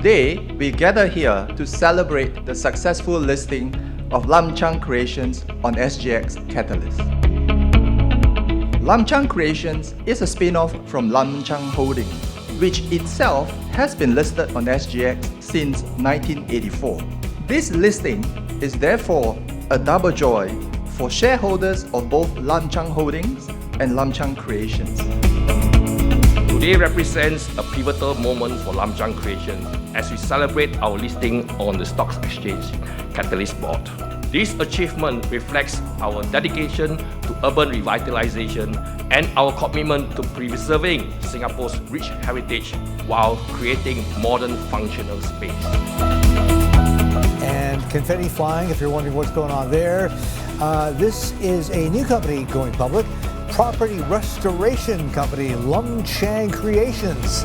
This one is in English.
Today, we gather here to celebrate the successful listing of Lum Chang Creations on SGX Catalist. Lum Chang Creations is a spin-off from Lum Chang Holdings, which itself has been listed on SGX since 1984. This listing is therefore a double joy for shareholders of both Lum Chang Holdings and Lum Chang Creations. Today represents a pivotal moment for Lum Chang Creations as we celebrate our listing on the stock exchange Catalist board. This achievement reflects our dedication to urban revitalisation and our commitment to preserving Singapore's rich heritage while creating modern functional space. And confetti flying, if you're wondering what's going on there. This is a new company going public, property restoration company, Lum Chang Creations.